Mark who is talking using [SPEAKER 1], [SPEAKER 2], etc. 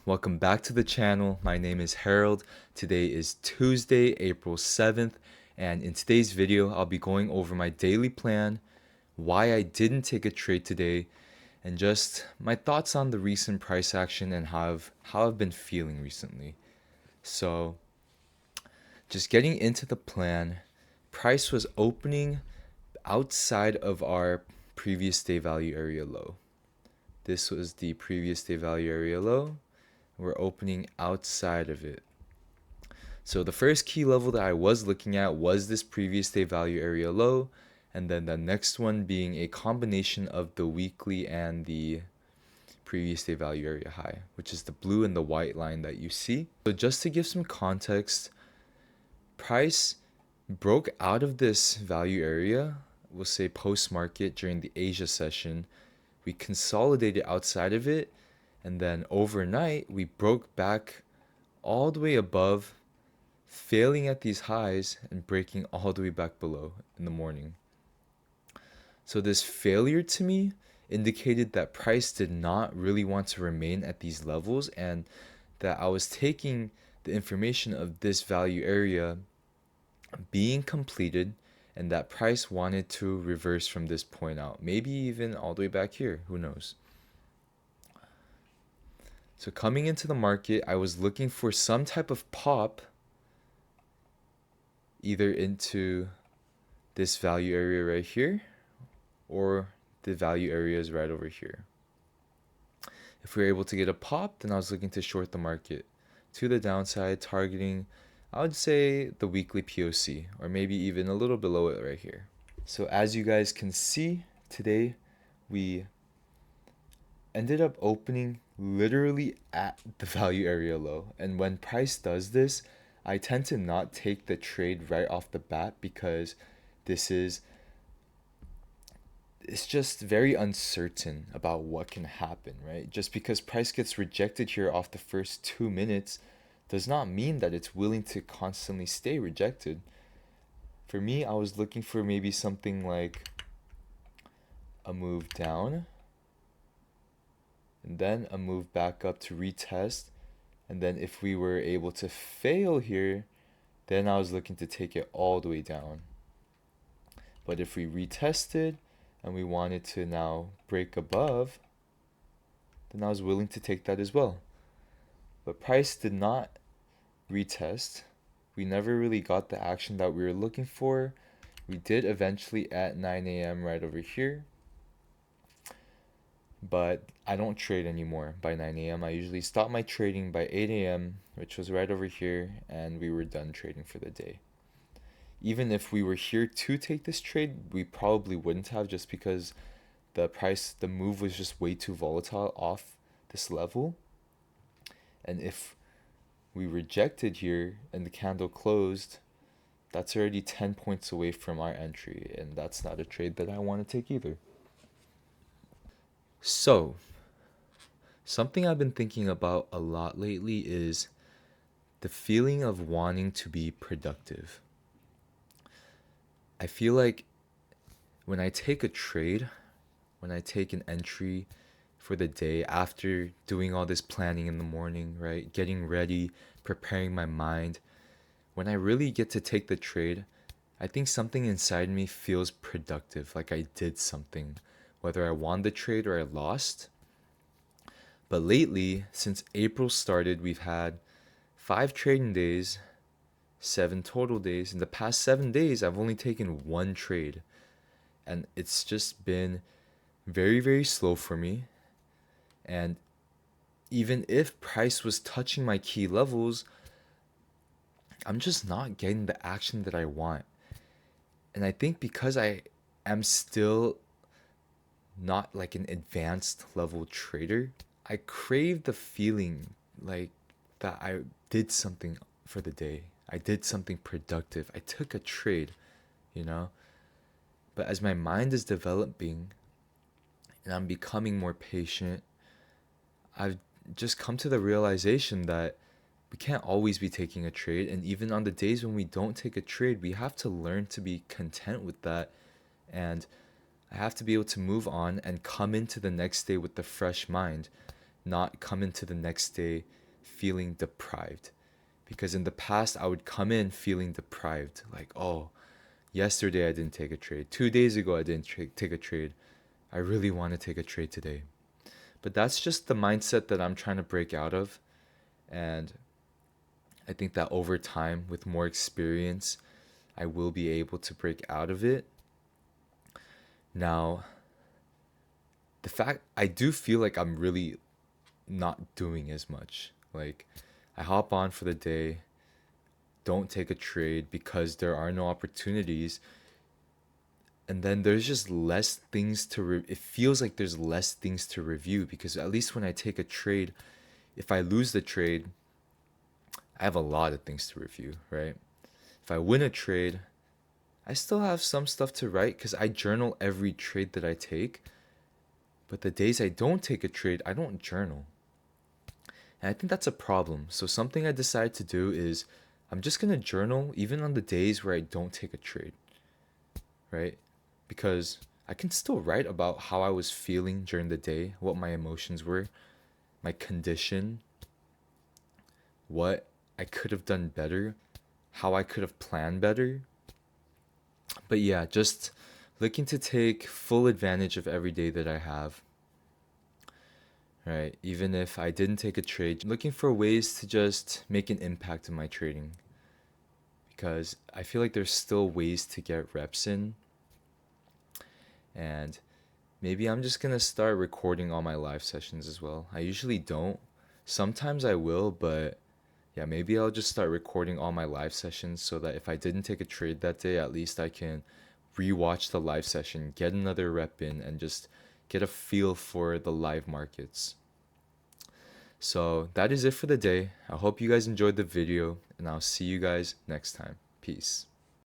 [SPEAKER 1] welcome back to the channel. My name is Harold. Today is Tuesday, April 7th, and in today's video, I'll be going over my daily plan, why I didn't take a trade today, and just my thoughts on the recent price action and how I've been feeling recently. So, just getting into the plan, price was opening outside of our previous day value area low. This was the previous day value area low. We're opening outside of it. So the first key level that I was looking at was this previous day value area low, and then the next one being a combination of the weekly and the previous day value area high, which is the blue and the white line that you see. So just to give some context, price broke out of this value area, we'll say post market during the Asia session. We consolidated outside of it, and then overnight we broke back all the way above, failing at these highs and breaking all the way back below in the morning. So this failure to me indicated that price did not really want to remain at these levels, and that I was taking the information of this value area being completed, and that price wanted to reverse from this point out, maybe even all the way back here, who knows. So coming into the market, I was looking for some type of pop, either into this value area right here or the value areas right over here. If we were able to get a pop, then I was looking to short the market to the downside, targeting, I would say, the weekly POC, or maybe even a little below it right here. So as you guys can see, today we ended up opening literally at the value area low. And when price does this, I tend to not take the trade right off the bat, because it's just very uncertain about what can happen, right? Just because price gets rejected here off the first 2 minutes does not mean that it's willing to constantly stay rejected. For me, I was looking for maybe something like a move down, and then a move back up to retest, and then if we were able to fail here, then I was looking to take it all the way down. But if we retested and we wanted to now break above, then I was willing to take that as well. But price did not retest. We never really got the action that we were looking for. We did eventually at 9 a.m. right over here, but I don't trade anymore by 9 a.m. I usually stop my trading by 8 a.m., which was right over here, and we were done trading for the day. Even if we were here to take this trade, we probably wouldn't have, just because the move was just way too volatile off this level. And if we rejected here and the candle closed, that's already 10 points away from our entry, and that's not a trade that I want to take either. So, something I've been thinking about a lot lately is the feeling of wanting to be productive. I feel like when I take a trade, when I take an entry for the day after doing all this planning in the morning, right? Getting ready, preparing my mind. When I really get to take the trade, I think something inside me feels productive, like I did something, whether I won the trade or I lost. But lately, since April started, we've had 5 trading days, 7 total days. In the past 7 days, I've only taken 1 trade. And it's just been very, very slow for me. And even if price was touching my key levels, I'm just not getting the action that I want. And I think because I am still not like an advanced level trader, I crave the feeling like that I did something for the day. I did something productive. I took a trade, you know? But as my mind is developing and I'm becoming more patient, I've just come to the realization that we can't always be taking a trade. And even on the days when we don't take a trade, we have to learn to be content with that. And I have to be able to move on and come into the next day with a fresh mind, not come into the next day feeling deprived. Because in the past, I would come in feeling deprived. Like, oh, yesterday I didn't take a trade. 2 days ago, I didn't take a trade. I really want to take a trade today. But that's just the mindset that I'm trying to break out of. And I think that over time, with more experience, I will be able to break out of it. Now, the fact I do feel like I'm really not doing as much. Like, I hop on for the day, don't take a trade because there are no opportunities. And then there's just less things to it feels like there's less things to review, because at least when I take a trade, if I lose the trade, I have a lot of things to review, right? If I win a trade, I still have some stuff to write because I journal every trade that I take. But the days I don't take a trade, I don't journal. And I think that's a problem. So something I decided to do is I'm just going to journal even on the days where I don't take a trade, right? Because I can still write about how I was feeling during the day, what my emotions were, my condition, what I could have done better, how I could have planned better. But yeah, just looking to take full advantage of every day that I have, right? Even if I didn't take a trade, looking for ways to just make an impact in my trading, because I feel like there's still ways to get reps in. And maybe I'm just gonna start recording all my live sessions as well. I usually don't. Sometimes I will, but yeah, maybe I'll just start recording all my live sessions so that if I didn't take a trade that day, at least I can rewatch the live session, get another rep in, and just get a feel for the live markets. So that is it for the day. I hope you guys enjoyed the video, and I'll see you guys next time. Peace.